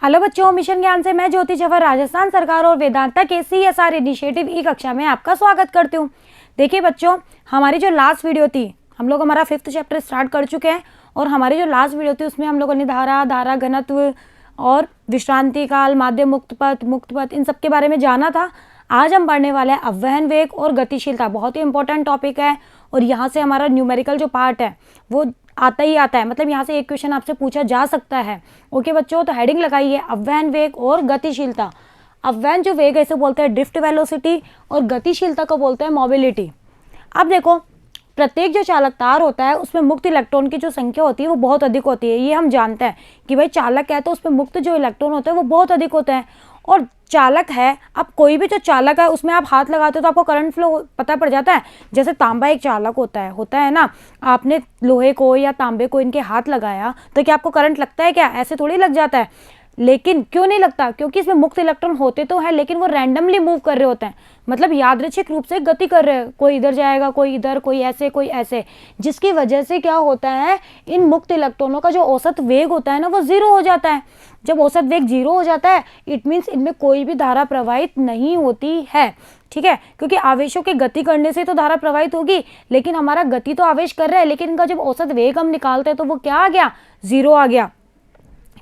Hello बच्चों, mission ज्ञान से मैं ज्योति जवाहर राजस्थान सरकार और वेदांता के CSR इनिशिएटिव ई कक्षा में आपका स्वागत करती हूँ। देखिए बच्चों, हमारी जो लास्ट वीडियो थी, हम लोग हमारा 5th चैप्टर स्टार्ट कर चुके हैं और हमारी जो लास्ट वीडियो थी उसमें हम लोगों ने धारा घनत्व और विश्रांति काल, माध्यम मुक्त पथ इन सब के बारे में जाना था। आज हम पढ़ने वाले हैं अववहन वेग और गतिशीलता। बहुत ही इंपॉर्टेंट टॉपिक है और यहाँ से हमारा न्यूमेरिकल जो पार्ट है वो आता ही आता है, मतलब यहाँ से एक क्वेश्चन आपसे पूछा जा सकता है। ओके बच्चों, तो हेडिंग लगाइए अववहन वेग और गतिशीलता। अववहन जो वेग है इसे बोलते हैं ड्रिफ्ट वेलोसिटी और गतिशीलता को बोलते हैं मोबिलिटी। अब देखो, प्रत्येक जो चालक तार होता है उसमें मुक्त इलेक्ट्रॉन की जो संख्या होती है वो बहुत अधिक होती है। ये हम जानते हैं कि भाई चालक है तो उसमें मुक्त जो इलेक्ट्रॉन होते हैं वो बहुत अधिक होते हैं। और चालक है, अब कोई भी जो चालक है उसमें आप हाथ लगाते हो तो आपको करंट फ्लो पता पड़ जाता है। जैसे तांबा एक चालक होता है ना। आपने लोहे को या तांबे को इनके हाथ लगाया तो क्या आपको करंट लगता है? क्या ऐसे थोड़ी लग जाता है। लेकिन क्यों नहीं लगता? क्योंकि इसमें मुक्त इलेक्ट्रॉन होते तो हैं लेकिन वो रैंडमली मूव कर रहे होते हैं, मतलब यादृच्छिक रूप से गति कर रहे हैं। कोई इधर जाएगा, कोई इधर, कोई ऐसे, जिसकी वजह से क्या होता है, इन मुक्त इलेक्ट्रॉनों का जो औसत वेग होता है ना वो 0 हो जाता है। जब औसत वेग 0 हो जाता है इट मीन्स इनमें कोई भी धारा प्रवाहित नहीं होती है। ठीक है, क्योंकि आवेशों के गति करने से तो धारा प्रवाहित होगी, लेकिन हमारा गति तो आवेश कर रहा है, लेकिन इनका जब औसत वेग हम निकालते हैं तो वो क्या आ गया? 0 आ गया।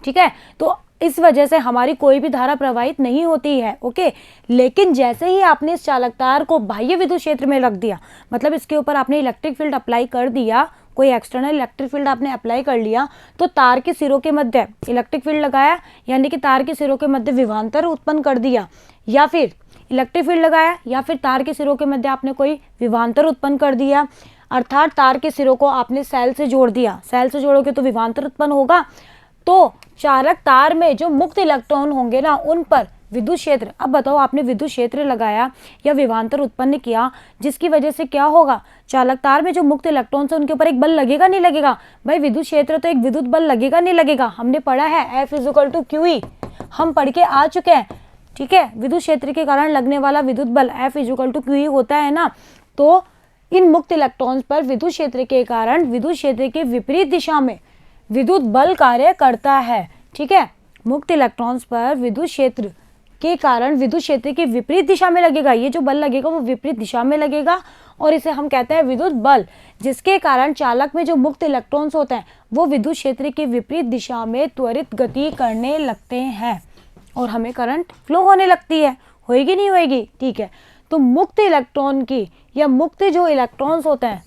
ठीक है, तो इस वजह से हमारी कोई भी धारा प्रवाहित नहीं होती है। ओके, लेकिन जैसे ही आपने इस चालक तार को बाह्य विद्युत क्षेत्र में रख दिया, मतलब इसके ऊपर आपने इलेक्ट्रिक फील्ड अप्लाई कर दिया, कोई एक्सटर्नल इलेक्ट्रिक फील्ड आपने अप्लाई कर लिया, तो तार के सिरों के मध्य इलेक्ट्रिक फील्ड लगाया, यानी कि तार के सिरों के मध्य विभवांतर उत्पन्न कर दिया, या फिर इलेक्ट्रिक फील्ड लगाया या फिर तार के सिरों के मध्य आपने कोई विभवांतर उत्पन्न कर दिया, अर्थात तार के सिरों को आपने सेल से जोड़ दिया। सेल से जोड़ोगे तो विभवांतर उत्पन्न होगा। तो चालक तार में जो मुक्त इलेक्ट्रॉन होंगे ना उन पर विद्युत क्षेत्र, अब बताओ आपने विद्युत क्षेत्र लगाया या विभवांतर उत्पन्न किया, जिसकी वजह से क्या होगा? चालक तार में जो मुक्त इलेक्ट्रॉन है उनके ऊपर एक बल लगेगा नहीं लगेगा? भाई विद्युत क्षेत्र तो एक विद्युत बल लगेगा नहीं लगेगा? हमने पढ़ा है F = QE, हम पढ़ के आ चुके हैं। ठीक है, विद्युत क्षेत्र के कारण लगने वाला विद्युत बल F = QE होता है ना। तो इन मुक्त इलेक्ट्रॉन्स पर विद्युत क्षेत्र के कारण विद्युत क्षेत्र के विपरीत दिशा में विद्युत बल कार्य करता है। ठीक है, मुक्त इलेक्ट्रॉन्स पर विद्युत क्षेत्र के कारण विद्युत क्षेत्र की विपरीत दिशा में लगेगा। ये जो बल लगेगा वो विपरीत दिशा में लगेगा और इसे हम कहते हैं विद्युत बल, जिसके कारण चालक में जो मुक्त इलेक्ट्रॉन्स होते हैं वो विद्युत क्षेत्र की विपरीत दिशा में त्वरित गति करने लगते हैं और हमें करंट फ्लो होने लगती है। होएगी नहीं होएगी? ठीक है, तो मुक्त इलेक्ट्रॉन की या मुक्त जो इलेक्ट्रॉन्स होते हैं,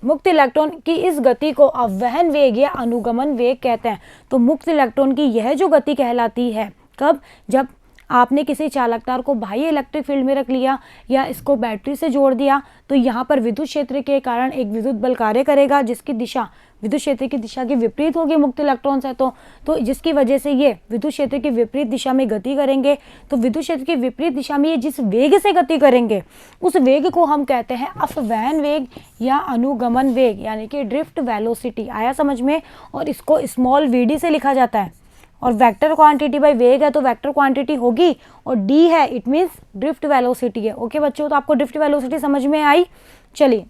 मुक्त इलेक्ट्रॉन की इस गति को अववहन वेग या अनुगमन वेग कहते हैं। तो मुक्त इलेक्ट्रॉन की यह जो गति कहलाती है, कब? जब आपने किसी चालक तार को बाह्य इलेक्ट्रिक फील्ड में रख लिया या इसको बैटरी से जोड़ दिया, तो यहाँ पर विद्युत क्षेत्र के कारण एक विद्युत बल कार्य करेगा जिसकी दिशा विद्युत क्षेत्र की दिशा के विपरीत होगी। मुक्त इलेक्ट्रॉन्स है तो जिसकी वजह से ये विद्युत क्षेत्र की विपरीत दिशा में गति करेंगे। तो विद्युत क्षेत्र की विपरीत दिशा में ये जिस वेग से गति करेंगे उस वेग को हम कहते हैं अववहन वेग या अनुगमन वेग, यानी कि ड्रिफ्ट वेलोसिटी। आया समझ में? और इसको स्मॉल vd से लिखा जाता है और वेक्टर क्वांटिटी बाय वेग है तो वेक्टर क्वांटिटी होगी और d है इट मीन्स ड्रिफ्ट वेलोसिटी है। ओके बच्चों, तो आपको ड्रिफ्ट वेलोसिटी समझ में आई? चलिए,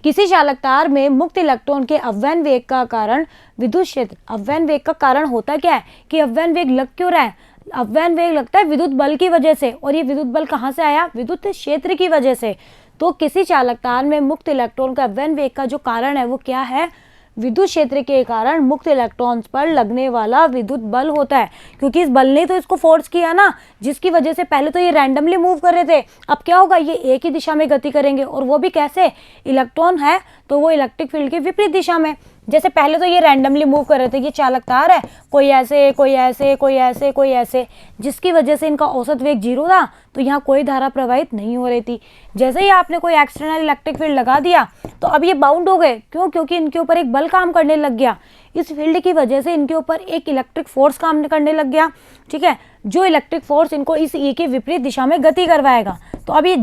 किसी चालक तार में मुक्त इलेक्ट्रॉन के अववहन वेग का कारण विद्युत क्षेत्र, अववहन वेग का कारण होता क्या है कि अववहन वेग लग क्यों रहा है? अववहन वेग लगता है विद्युत बल की वजह से, और ये विद्युत बल कहाँ से आया? विद्युत क्षेत्र की वजह से। तो किसी चालक तार में मुक्त इलेक्ट्रॉन का अववहन वेग का जो कारण है वो क्या है? विद्युत क्षेत्र के कारण मुक्त इलेक्ट्रॉन्स पर लगने वाला विद्युत बल होता है, क्योंकि इस बल ने तो इसको फोर्स किया ना, जिसकी वजह से पहले तो ये रैंडमली मूव कर रहे थे, अब क्या होगा? ये एक ही दिशा में गति करेंगे, और वो भी कैसे? इलेक्ट्रॉन है तो वो इलेक्ट्रिक फील्ड की विपरीत दिशा में। जैसे पहले तो ये रैंडमली मूव कर रहे थे, ये चालक तार है, कोई ऐसे कोई ऐसे कोई ऐसे कोई ऐसे, जिसकी वजह से इनका औसत वेग 0 था, तो यहाँ कोई धारा प्रवाहित नहीं हो रही थी। जैसे ही आपने कोई एक्सटर्नल इलेक्ट्रिक फील्ड लगा दिया तो अब ये बाउंड हो गए। क्यों? क्योंकि इनके ऊपर एक बल काम करने लग गया। इस फील्ड की वजह से इनके ऊपर एक इलेक्ट्रिक फोर्स काम करने लग गया। ठीक है, जो इलेक्ट्रिक फोर्स इनको इस ई के विपरीत दिशा में गति करवाएगा। तो अब ये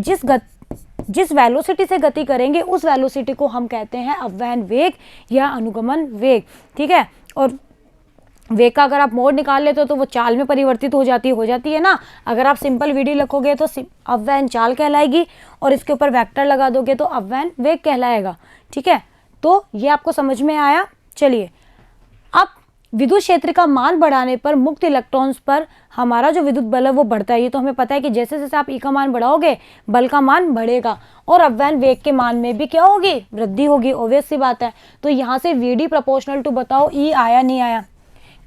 जिस वेलोसिटी से गति करेंगे उस वेलोसिटी को हम कहते हैं अववहन वेग या अनुगमन वेग। ठीक है, और वेग का अगर आप मोड निकाल लेते हो तो वो चाल में परिवर्तित हो जाती है ना। अगर आप सिंपल vd लिखोगे तो अववहन चाल कहलाएगी और इसके ऊपर वेक्टर लगा दोगे तो अववहन वेग कहलाएगा। ठीक है, तो ये आपको समझ में आया? चलिए, अब विद्युत क्षेत्र का मान बढ़ाने पर मुक्त इलेक्ट्रॉन्स पर हमारा जो विद्युत बल है वो बढ़ता है। ये तो हमें पता है कि जैसे जैसे आप ई का मान बढ़ाओगे बल का मान बढ़ेगा और अपव्यय वेग के मान में भी क्या होगी, वृद्धि होगी। ऑब्वियस सी बात है। तो यहाँ से वी डी प्रोपोर्शनल टू, बताओ ई आया नहीं आया,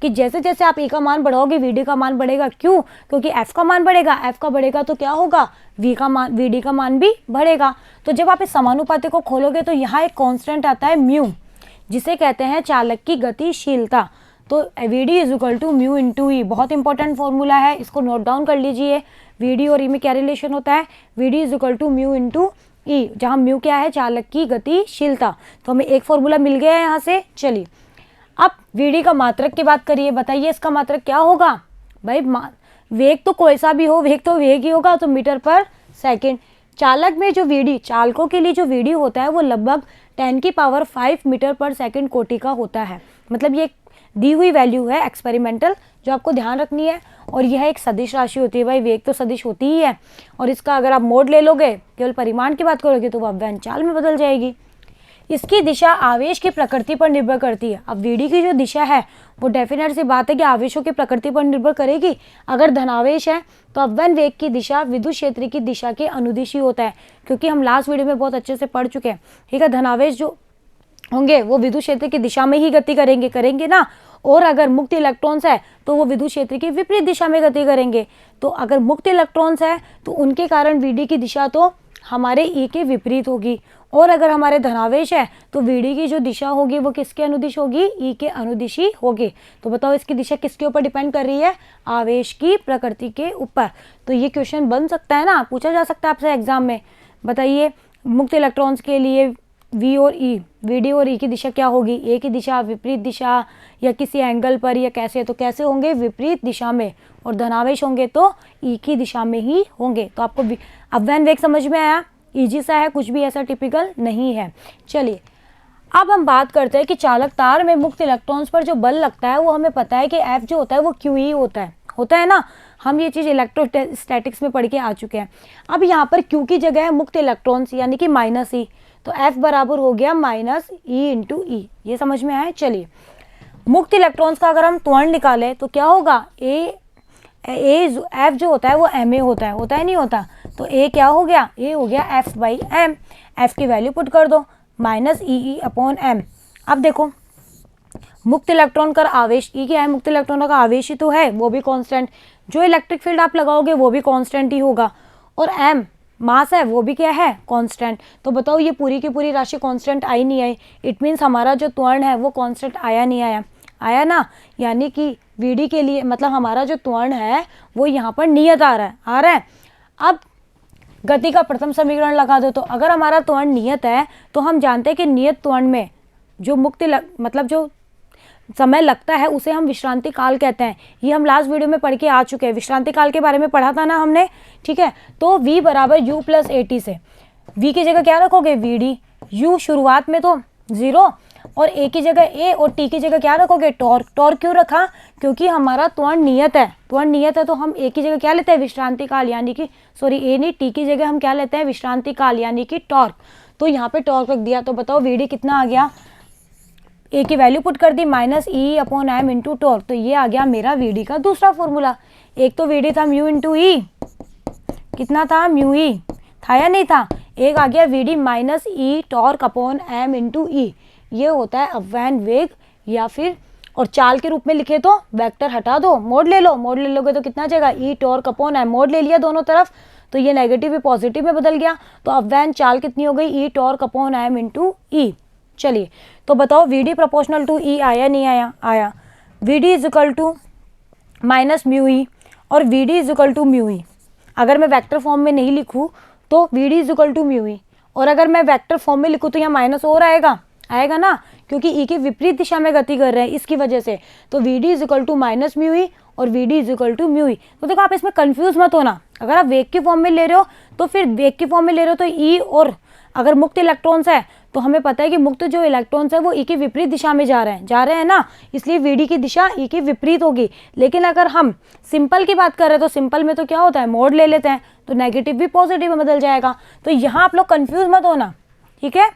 कि जैसे जैसे आप ई का मान बढ़ाओगे वी डी का मान बढ़ेगा। क्यों? क्योंकि एफ का मान बढ़ेगा, एफ का बढ़ेगा तो क्या होगा, वी डी का मान भी बढ़ेगा। तो जब आप इस समानुपाती को खोलोगे तो यहाँ एक कांस्टेंट आता है म्यू, जिसे कहते हैं चालक की गतिशीलता। तो V D is equal to mu into E, बहुत इंपॉर्टेंट फॉर्मूला है, इसको नोट डाउन कर लीजिए। वी डी और ई में क्या रिलेशन होता है, V D is equal to mu into E, जहाँ म्यू क्या है, चालक की गतिशीलता। तो हमें एक फॉर्मूला मिल गया है यहाँ से। चलिए अब वी डी का मात्रक की बात करिए, बताइए इसका मात्रक क्या होगा। भाई वेग तो कोई सा भी हो, वेग तो वेग ही होगा, तो मीटर पर सेकेंड। चालक में जो वी डी, चालकों के लिए जो वी डी होता है वो लगभग 10⁵ मीटर पर सेकेंड कोटि का होता है। मतलब ये दी हुई वैल्यू है एक्सपेरिमेंटल, जो आपको ध्यान रखनी है। और यह एक सदिश राशि होती है, भाई वेग तो सदिश होती ही है, और इसका अगर आप मोड ले लोगे, केवल परिमाण की बात करोगे तो वो अपव्यय चाल में बदल जाएगी। इसकी दिशा आवेश की प्रकृति पर निर्भर करती है। अब वीडी की जो दिशा है वो डेफिनेट सी बात है कि आवेशों की प्रकृति पर निर्भर करेगी। अगर धनावेश है तो अपवन वेग की दिशा विद्युत क्षेत्र की दिशा के अनुदिशी होता है, क्योंकि हम लास्ट वीडियो में बहुत अच्छे से पढ़ चुके हैं। ठीक है, धनावेश जो होंगे वो विद्युत क्षेत्र की दिशा में ही गति करेंगे ना। और अगर मुक्त इलेक्ट्रॉन्स है तो वो विद्युत क्षेत्र की विपरीत दिशा में गति करेंगे। तो अगर मुक्त इलेक्ट्रॉन्स है तो उनके कारण वीडी की दिशा तो हमारे ई के विपरीत होगी, और अगर हमारे धनावेश है तो वीडी की जो दिशा होगी वो किसके अनुदिश होगी, ई के अनुदिशी होगी। तो बताओ इसकी दिशा किसके ऊपर डिपेंड कर रही है, आवेश की प्रकृति के ऊपर। तो ये क्वेश्चन बन सकता है ना, पूछा जा सकता है आपसे एग्जाम में। बताइए मुक्त इलेक्ट्रॉन्स के लिए वी और ई, वीडी और ई की दिशा क्या होगी, ए की दिशा विपरीत दिशा या किसी एंगल पर या कैसे, तो कैसे होंगे, विपरीत दिशा में। और धनावेश होंगे तो ई की दिशा में ही होंगे। तो आपको अपव्यय वेग समझ में आया, इजी सा है, कुछ भी ऐसा टिपिकल नहीं है। चलिए अब हम बात करते हैं कि चालक तार में मुक्त इलेक्ट्रॉन्स पर जो बल लगता है वो हमें पता है कि एफ जो होता है वो क्यू ई होता है ना। हम ये चीज़ इलेक्ट्रोस्टैटिक्स में पढ़ के आ चुके हैं। अब यहाँ पर क्यू की जगह है मुक्त इलेक्ट्रॉन्स यानी कि माइनस ई, तो एफ बराबर हो गया माइनस ई इंटू ई। ये समझ में आया। चलिए मुक्त इलेक्ट्रॉन्स का अगर हम त्वरण निकालें तो क्या होगा, एफ जो होता है वो एम ए होता है नहीं होता। तो ए क्या हो गया, ए हो गया एफ बाई एम। एफ की वैल्यू पुट कर दो माइनस ई अपॉन एम। अब देखो मुक्त इलेक्ट्रॉन का आवेश ई क्या है, मुक्त इलेक्ट्रॉन का आवेश ही तो है, वो भी कांस्टेंट। जो इलेक्ट्रिक फील्ड आप लगाओगे वो भी कांस्टेंट ही होगा, और एम मास है वो भी क्या है, कांस्टेंट। तो बताओ ये पूरी की पूरी राशि कांस्टेंट आई नहीं आई, इट मीन्स हमारा जो त्वरण है वो कांस्टेंट आया नहीं आया, आया ना। यानी कि वीडी के लिए मतलब हमारा जो त्वरण है वो यहाँ पर नियत आ रहा है। अब गति का प्रथम समीकरण लगा दो। तो अगर हमारा त्वरण नियत है तो हम जानते हैं कि नियत त्वरण में जो मतलब जो समय लगता है उसे हम विश्रांति काल कहते हैं। ये हम लास्ट वीडियो में पढ़ के आ चुके हैं, विश्रांति काल के बारे में पढ़ा था ना हमने। ठीक है, तो v बराबर u प्लस ए टी से v की जगह क्या रखोगे, वी डी। u शुरुआत में तो 0 और a की जगह a और t की जगह क्या रखोगे, टॉर्क। टॉर्क क्यों रखा, क्योंकि हमारा त्वरण नियत है, तो हम a की जगह क्या लेते हैं, विश्रांति काल, यानी कि सॉरी a नहीं, t की जगह हम क्या लेते हैं, विश्रांति काल यानी कि टॉर्क। तो यहाँ पे टॉर्क रख दिया। तो बताओ वी डी कितना आ गया, ए की वैल्यू पुट कर दी minus E upon M into torque. तो ये आ गया मेरा वीडी का दूसरा फॉर्मूला। एक तो वीडी था म्यू इंटू ई, कितना था, म्यू ई था या नहीं था। एक आ गया VD minus E torque upon M into ई। ये होता है अपव्यय वेग, या फिर और चाल के रूप में लिखे तो वेक्टर हटा दो, मोड ले लो। मोड ले लोगे तो कितना जाएगा, ई टॉर्क अपॉन एम। मोड ले लिया दोनों तरफ तो ये नेगेटिव भी पॉजिटिव में बदल गया। तो अपव्यय चाल कितनी हो गई, E torque upon M into ई। चलिए तो बताओ वीडी प्रोपोर्शनल टू ई आया नहीं आया, आया। VD is equal to minus mu E और VD is equal to mu E. अगर मैं वेक्टर फॉर्म में नहीं लिखूँ तो VD is equal to mu E, और अगर मैं वेक्टर फॉर्म में लिखूँ तो यहाँ माइनस और आएगा ना, क्योंकि ई की विपरीत दिशा में गति कर रहे हैं इसकी वजह से। तो VD is equal to minus mu E और VD is equal to mu E. तो देखो आप इसमें कंफ्यूज मत होना, अगर आप वेग की फॉर्म में ले रहे हो तो फिर वेग की फॉर्म में ले रहे हो तो ई, और अगर मुक्त इलेक्ट्रॉन्स है तो हमें पता है कि मुक्त जो इलेक्ट्रॉन्स है वो ई की विपरीत दिशा में जा रहे हैं ना, इसलिए वीडी की दिशा ई की विपरीत होगी। लेकिन अगर हम सिंपल की बात कर रहे हैं तो सिंपल में तो क्या होता है, मोड ले लेते हैं, तो नेगेटिव भी पॉजिटिव में बदल जाएगा। तो यहाँ आप लोग कंफ्यूज मत होना, ठीक है।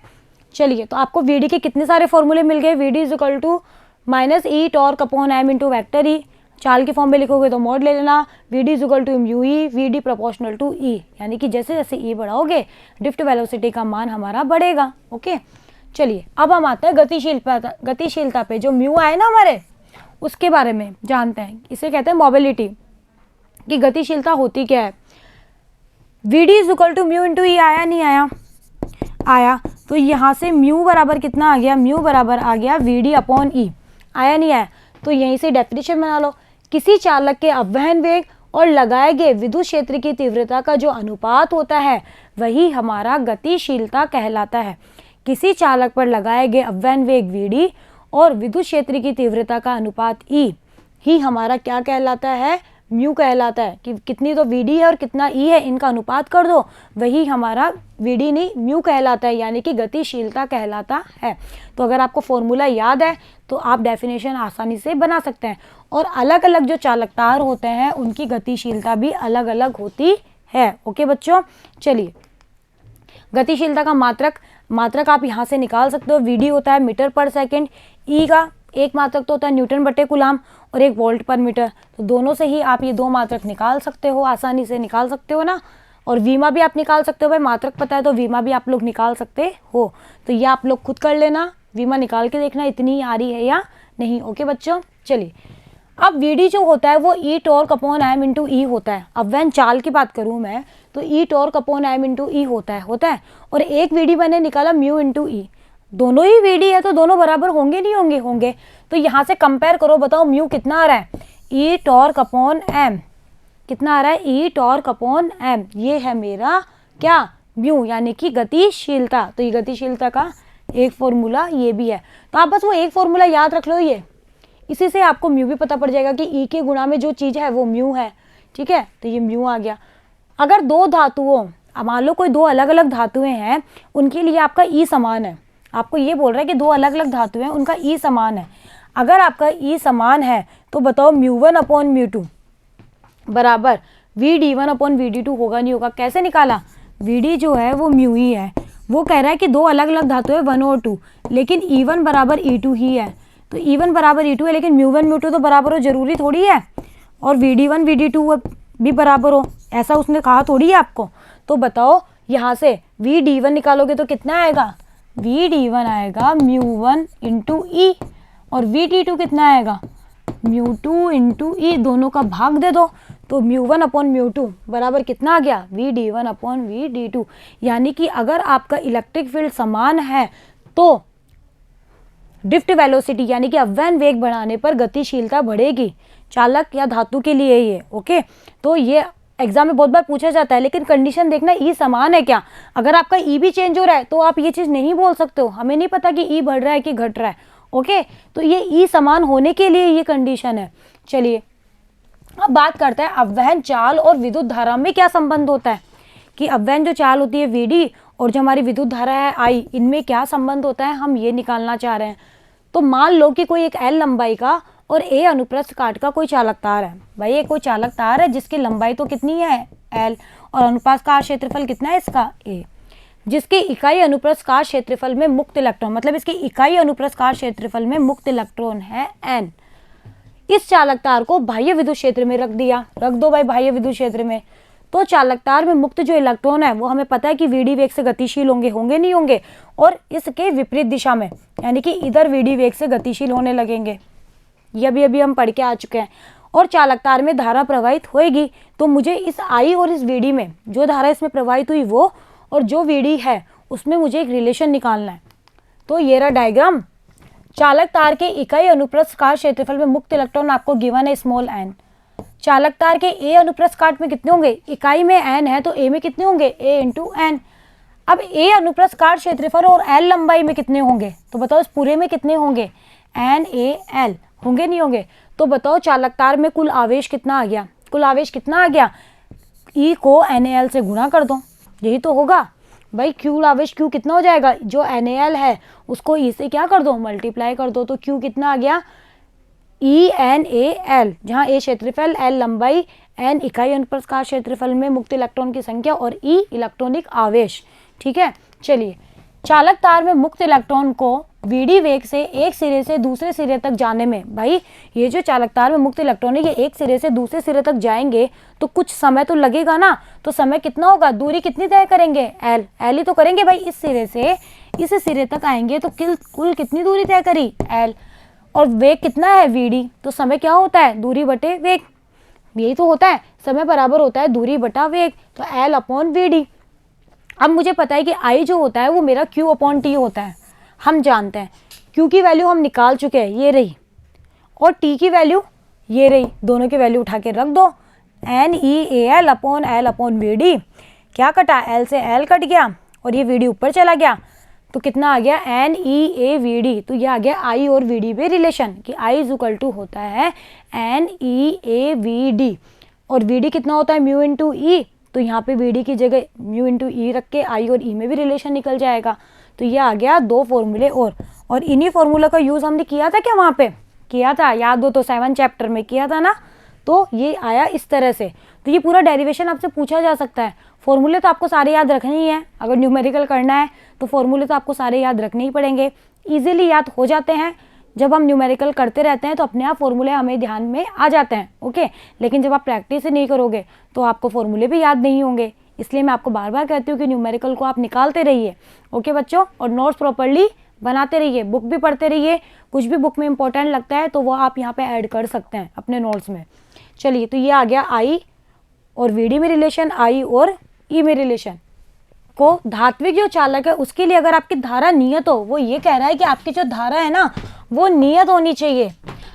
चलिए तो आपको वीडी के कितने सारे फॉर्मूले मिल गए, VD is equal to minus E torque upon M into vector E, चाल के फॉर्म में लिखोगे तो मॉड ले लेना, V D is equal to mu E, V D proportional to E, यानी कि जैसे जैसे ई बढ़ाओगे ड्रिफ्ट वेलोसिटी का मान हमारा बढ़ेगा। ओके, चलिए अब हम आते हैं गतिशीलता पे। जो म्यू आए ना हमारे, उसके बारे में जानते हैं। इसे कहते हैं मोबिलिटी, कि गतिशीलता होती क्या है। V D is equal to mu into E आया नहीं आया? आया। तो यहाँ से म्यू बराबर कितना आ गया? म्यू बराबर आ गया वी डी अपॉन ई। आया नहीं आया? तो यहीं से डेफिनेशन बना लो। किसी चालक के अपवहन वेग और लगाए गए विद्युत क्षेत्र की तीव्रता का जो अनुपात होता है वही हमारा गतिशीलता कहलाता है। किसी चालक पर लगाए गए अपवहन वेग वी डी और विद्युत क्षेत्र की तीव्रता का अनुपात ई ही हमारा क्या कहलाता है? म्यू कहलाता है। कि कितनी तो वी डी है और कितना ई है, इनका अनुपात कर दो, वही हमारा वी डी नहीं म्यू कहलाता है, यानी कि गतिशीलता कहलाता है। तो अगर आपको फॉर्मूला याद है तो आप डेफिनेशन आसानी से बना सकते हैं। और अलग अलग जो चालक तार होते हैं उनकी गतिशीलता भी अलग अलग होती है। ओके बच्चों, चलिए गतिशीलता का मात्रक आप यहाँ से निकाल सकते हो। वी डी होता है मीटर पर सेकेंड, ई का एक मात्रक तो होता है न्यूटन बटे कुलाम और 1 वोल्ट पर मीटर। तो दोनों से ही आप ये 2 मात्रक निकाल सकते हो, आसानी से निकाल सकते हो ना। और वीमा भी आप निकाल सकते हो, भाई मात्रक पता है तो वीमा भी आप लोग निकाल सकते हो। तो ये आप लोग खुद कर लेना, वीमा निकाल के देखना इतनी आ रही है या नहीं। ओके बच्चों, चलिए अब वी डी जो होता है वो ई टॉर्क अपॉन एम इंटू ई होता है। अब वैन चाल की बात करूँ मैं तो ई टॉर्क अपॉन एम इंटू ई होता है। और एक वी डी मैंने निकाला म्यू इंटू ई। दोनों ही वी डी है तो दोनों बराबर होंगे नहीं होंगे? होंगे। तो यहाँ से कंपेयर करो, बताओ म्यू कितना आ रहा है? ई टॉर्क अपॉन एम कितना आ रहा है? ई टॉर्क अपॉन एम। ये है मेरा क्या? म्यू, यानी कि गतिशीलता। तो ये गतिशीलता का एक फॉर्मूला ये भी है। तो आप बस वो एक फॉर्मूला याद रख लो, ये इसी से आपको म्यू भी पता पड़ जाएगा कि ई के गुणा में जो चीज़ है वो म्यू है। ठीक है, तो ये म्यू आ गया। अगर दो धातुओं, मान लो कोई 2 अलग अलग धातुएं हैं, उनके लिए आपका ई समान है। आपको ये बोल रहा है कि 2 अलग अलग धातुएं हैं, उनका ई समान है। अगर आपका ई समान है तो बताओ म्यू 1 अपॉन म्यू 2 बराबर V D 1 upon V D 2 होगा नहीं होगा? कैसे निकाला? वी डी जो है वो म्यू ही है। वो कह रहा है कि 2 अलग अलग धातु है 1 और 2, लेकिन ई 1 बराबर ई 2 ही है। तो ई 1 बराबर ई 2 है, लेकिन म्यू 1 म्यू 2 तो बराबर हो जरूरी थोड़ी है। और वी डी 1 वी डी 2 भी बराबर हो, ऐसा उसने कहा थोड़ी है आपको। तो बताओ यहाँ से वी डी 1 निकालोगे तो कितना आएगा? वी डी 1 आएगा म्यू 1 इंटू ई, और वी डी 2 कितना आएगा? म्यू 2 इंटू ई। दोनों का भाग दे दो तो म्यू 1 अपॉन म्यू 2 बराबर कितना आ गया? V D 1 upon V D 2। यानी कि अगर आपका इलेक्ट्रिक फील्ड समान है तो ड्रिफ्ट वेलोसिटी यानी कि अपवहन वेग बढ़ाने पर गतिशीलता बढ़ेगी, चालक या धातु के लिए ये। ओके, तो ये एग्जाम में बहुत बार पूछा जाता है, लेकिन कंडीशन देखना ई समान है क्या। अगर आपका ई भी चेंज हो रहा है तो आप ये चीज़ नहीं बोल सकते हो, हमें नहीं पता कि ई बढ़ रहा है कि घट रहा है। ओके, तो ये ई समान होने के लिए ये कंडीशन है। चलिए अब बात करते हैं अपवहन चाल और विद्युत धारा में क्या संबंध होता है। कि अपवहन जो चाल होती है वी डी और जो हमारी विद्युत धारा है आई, इनमें क्या संबंध होता है, हम ये निकालना चाह रहे हैं। तो मान लो कि कोई एक एल लंबाई का और ए अनुप्रस्थ काट का कोई चालक तार है। भाई ये कोई चालक तार है जिसकी लंबाई तो कितनी है? एल, और अनुप्रस्थ काट क्षेत्रफल कितना है इसका? ए, जिसके इकाई अनुप्रस्थ काट क्षेत्रफल में मुक्त इलेक्ट्रॉन, मतलब इसके इकाई अनुप्रस्थ काट क्षेत्रफल में मुक्त इलेक्ट्रॉन है एन। इस चालक तार को बाह्य विद्युत क्षेत्र में रख दिया, रख दो भाई बाह्य विद्युत क्षेत्र में। तो चालक तार में मुक्त जो इलेक्ट्रॉन है वो हमें पता है कि वीडी वेग से गतिशील होंगे, होंगे नहीं होंगे, और इसके विपरीत दिशा में यानी कि इधर वीडी वेग से गतिशील होने लगेंगे। ये अभी हम पढ़ के आ चुके हैं। और चालक तार में धारा प्रवाहित होएगी, तो मुझे इस आई और इस वीडी में जो धारा इसमें प्रवाहित हुई वो और जो वीडी है उसमें मुझे एक रिलेशन निकालना है। तो ये रहा डायग्राम। चालक तार के इकाई अनुप्रस्थ काट क्षेत्रफल में मुक्त इलेक्ट्रॉन आपको गिवन है स्मॉल एन। चालक तार के ए अनुप्रस्थ काट में कितने होंगे? इकाई में एन है तो ए में कितने होंगे? ए इंटू एन। अब ए अनुप्रस्थ काट क्षेत्रफल और एल लंबाई में कितने होंगे? तो बताओ इस पूरे में कितने होंगे? एन ए एल, होंगे नहीं होंगे? तो बताओ चालक तार में कुल आवेश कितना आ गया? कुल आवेश कितना आ गया? ई को एन ए एल से गुणा कर दो, यही तो होगा भाई। क्यू आवेश क्यू कितना हो जाएगा? जो एन ए एल है उसको ई से क्या कर दो? मल्टीप्लाई कर दो। तो क्यू कितना आ गया? ई एन ए एल, जहाँ ए क्षेत्रफल, एल लंबाई, एन इकाई अनुप्रस्थ काट क्षेत्रफल में मुक्त इलेक्ट्रॉन की संख्या और ई इलेक्ट्रॉनिक आवेश। ठीक है, चलिए चालक तार में मुक्त इलेक्ट्रॉन को वीडी वेग से एक सिरे से दूसरे सिरे तक जाने में, भाई ये जो चालक तार में मुक्त इलेक्ट्रॉन है ये एक सिरे से दूसरे सिरे तक जाएंगे तो कुछ समय तो लगेगा ना, तो समय कितना होगा, दूरी कितनी तय करेंगे, एल ही तो करेंगे भाई, इस सिरे से इस सिरे तक आएंगे तो कुल कितनी दूरी तय करी, एल, और वेग कितना है वीडी, तो समय क्या होता है, दूरी बटे वेग, यही तो होता है, समय बराबर होता है दूरी बटा वेग, तो एल अपॉन वीडी। अब मुझे पता है कि आई जो होता है वो मेरा क्यू अपॉन टी होता है, हम जानते हैं क्यू की वैल्यू हम निकाल चुके हैं, ये रही, और टी की वैल्यू ये रही, दोनों की वैल्यू उठा के रख दो, N E A L upon V D, क्या कटा, एल से एल कट गया और ये वी डी ऊपर चला गया, तो कितना आ गया, N E A V D, तो ये आ गया आई और वी डी पे रिलेशन कि आई इज इक्वल टू होता है N E A V D, और वी डी कितना होता है म्यू इंटू ई, तो यहाँ पे वी डी की जगह म्यू इंटू ई रख के आई और ई में भी रिलेशन निकल जाएगा, तो ये आ गया दो फॉर्मूले और इन्हीं फॉर्मूला का यूज़ हमने किया था क्या, वहाँ पे किया था, याद हो तो 7 चैप्टर में किया था ना, तो ये आया इस तरह से, तो ये पूरा डेरिवेशन आपसे पूछा जा सकता है, फॉर्मूले तो आपको सारे याद रखने ही है, अगर न्यूमेरिकल करना है तो फॉर्मूले तो आपको सारे याद रखने ही पड़ेंगे, ईजिली याद हो जाते हैं, जब हम न्यूमेरिकल करते रहते हैं तो अपने आप फॉर्मूले हमें ध्यान में आ जाते हैं, ओके, लेकिन जब आप प्रैक्टिस नहीं करोगे तो आपको फॉर्मूले भी याद नहीं होंगे, इसलिए मैं आपको बार बार कहती हूँ कि न्यूमेरिकल को आप निकालते रहिए, ओके बच्चों, और नोट्स प्रॉपर्ली बनाते रहिए, बुक भी पढ़ते रहिए, कुछ भी बुक में इंपॉर्टेंट लगता है तो वो आप यहाँ पे ऐड कर सकते हैं अपने नोट्स में। चलिए, तो ये आ गया आई और वी डी में रिलेशन, आई और ई में रिलेशन को धात्विक जो चालक है उसके लिए अगर आपकी धारा नियत हो, वो ये कह रहा है कि आपकी जो धारा है ना वो नियत होनी चाहिए,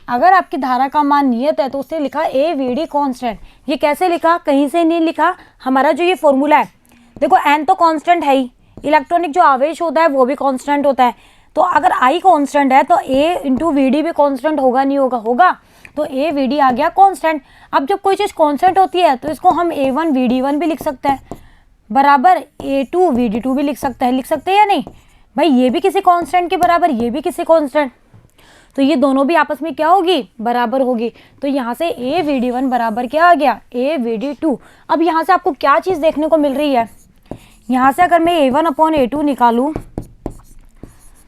अगर आपकी धारा का मान नियत है तो उससे लिखा ए वी डी कॉन्स्टेंट, ये कैसे लिखा, कहीं से नहीं लिखा, हमारा जो ये फॉर्मूला है, देखो एन तो कांस्टेंट है ही, इलेक्ट्रॉनिक जो आवेश होता है वो भी कांस्टेंट होता है, तो अगर आई कांस्टेंट है तो ए इंटू वी डी भी कांस्टेंट होगा, नहीं होगा, होगा, तो ए वी डी आ गया कांस्टेंट। अब जब कोई चीज़ कांस्टेंट होती है तो इसको हम A1 VD1 भी लिख सकते हैं, बराबर A2 VD2 भी लिख सकते हैं या नहीं भाई, ये भी किसी कांस्टेंट के बराबर, ये भी किसी कांस्टेंट, तो ये दोनों भी आपस में क्या होगी, बराबर होगी, तो यहाँ से A VD1 बराबर क्या आ गया, A VD2। अब यहाँ से आपको क्या चीज़ देखने को मिल रही है, यहाँ से अगर मैं A1 अपॉन A2 निकालूँ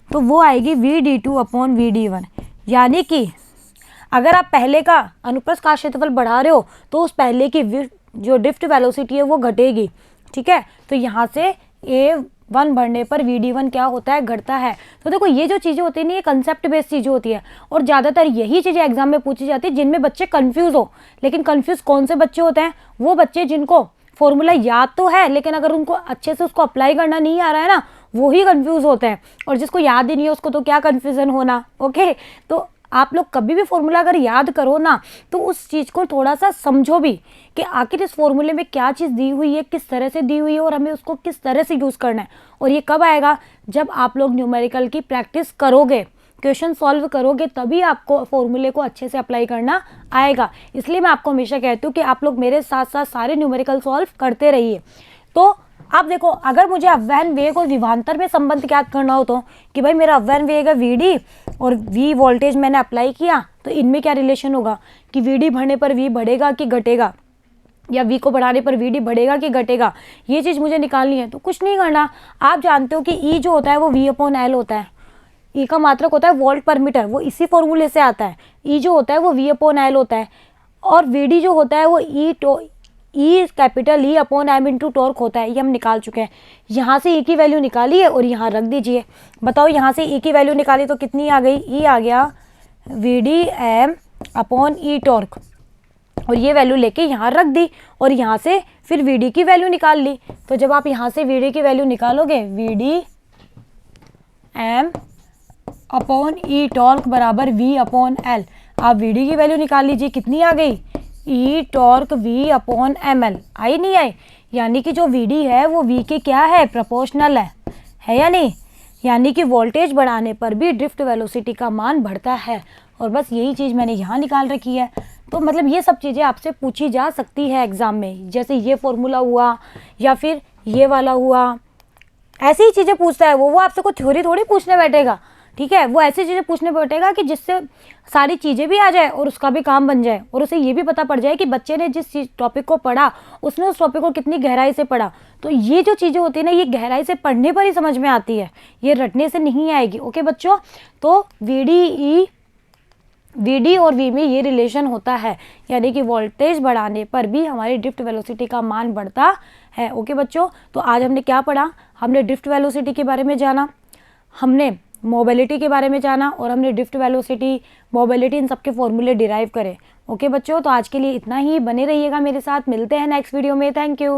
तो वो आएगी VD2 अपॉन VD1, यानी कि अगर आप पहले का अनुप्रस्थ काट क्षेत्रफल बढ़ा रहे हो तो उस पहले की जो ड्रिफ्ट वेलोसिटी है वो घटेगी, ठीक है, तो यहाँ से A1 बढ़ने पर VD1 क्या होता है, घटता है। तो देखो ये जो चीज़ें होती है ना ये कंसेप्ट बेस्ड चीज़ें होती है, और ज़्यादातर यही चीज़ें एग्जाम में पूछी जाती है जिनमें बच्चे कंफ्यूज हो, लेकिन कंफ्यूज कौन से बच्चे होते हैं, वो बच्चे जिनको फॉर्मूला याद तो है लेकिन अगर उनको अच्छे से उसको अप्लाई करना नहीं आ रहा है ना, वो ही कंफ्यूज होते हैं, और जिसको याद ही नहीं है उसको तो क्या कन्फ्यूज़न होना, ओके। तो आप लोग कभी भी फॉर्मूला अगर याद करो ना तो उस चीज़ को थोड़ा सा समझो भी कि आखिर इस फॉर्मूले में क्या चीज़ दी हुई है, किस तरह से दी हुई है और हमें उसको किस तरह से यूज़ करना है, और ये कब आएगा, जब आप लोग न्यूमेरिकल की प्रैक्टिस करोगे, क्वेश्चन सॉल्व करोगे, तभी आपको फॉर्मूले को अच्छे से अप्लाई करना आएगा। इसलिए मैं आपको हमेशा कहती हूँ कि आप लोग मेरे साथ साथ सारे न्यूमेरिकल सॉल्व करते रहिए। तो आप देखो, अगर मुझे अवयन वेग और विभवांतर में संबंध ज्ञात करना हो तो कि भाई मेरा अवयन वेग है वीडी और वी वोल्टेज मैंने अप्लाई किया, तो इनमें क्या रिलेशन होगा कि वीडी बढ़ने पर वी बढ़ेगा कि घटेगा, या वी को बढ़ाने पर वीडी बढ़ेगा कि घटेगा, ये चीज़ मुझे निकालनी है। तो कुछ नहीं करना, आप जानते हो कि ई जो होता है वो वी अपॉन एल होता है, ई का मात्रक होता है वोल्ट पर मीटर, वो इसी फॉर्मूले से आता है, ई जो होता है वो वी अपॉन एल होता है, और वीडी जो होता है वो E capital E upon M into torque होता है, ये हम निकाल चुके हैं। यहाँ से ई की वैल्यू निकाली है और यहाँ रख दीजिए, बताओ यहाँ से ई की वैल्यू निकाली तो कितनी आ गई, ई आ गया V D M upon E torque, और ये वैल्यू लेके यहाँ रख दी, और यहाँ से फिर वी डी की वैल्यू निकाल ली। तो जब आप यहाँ से वी डी की वैल्यू निकालोगे, V D M upon E torque बराबर वी अपॉन एल, आप वी डी की वैल्यू निकाल लीजिए, कितनी आ गई, E torque V upon M L, आई नहीं आई, यानी कि जो वी डी है वो वी के क्या है, प्रोपोर्शनल है या नहीं, यानी कि वोल्टेज बढ़ाने पर भी ड्रिफ्ट वेलोसिटी का मान बढ़ता है, और बस यही चीज़ मैंने यहाँ निकाल रखी है। तो मतलब ये सब चीज़ें आपसे पूछी जा सकती है एग्ज़ाम में, जैसे ये फॉर्मूला हुआ या फिर ये वाला हुआ, ऐसी ही चीज़ें पूछता है वो आपसे कोई थ्योरी थोड़ी पूछने बैठेगा, ठीक है, वो ऐसी चीज़ें पूछने बैठेगा कि जिससे सारी चीज़ें भी आ जाए और उसका भी काम बन जाए, और उसे ये भी पता पड़ जाए कि बच्चे ने जिस टॉपिक को पढ़ा उसने उस टॉपिक को कितनी गहराई से पढ़ा। तो ये जो चीज़ें होती है ना, ये गहराई से पढ़ने पर ही समझ में आती है, ये रटने से नहीं आएगी। ओके बच्चों, तो वीडी और वी में ये रिलेशन होता है, यानी कि वोल्टेज बढ़ाने पर भी हमारी ड्रिफ्ट वेलोसिटी का मान बढ़ता है। ओके बच्चों, तो आज हमने क्या पढ़ा? हमने ड्रिफ्ट वेलोसिटी के बारे में जाना, हमने मोबिलिटी के बारे में जाना, और हमने ड्रिफ्ट वेलोसिटी, मोबिलिटी, इन सब के फॉर्मूले डिराइव करे। ओके बच्चों, तो आज के लिए इतना ही। बने रहिएगा मेरे साथ, मिलते हैं नेक्स्ट वीडियो में। Thank you.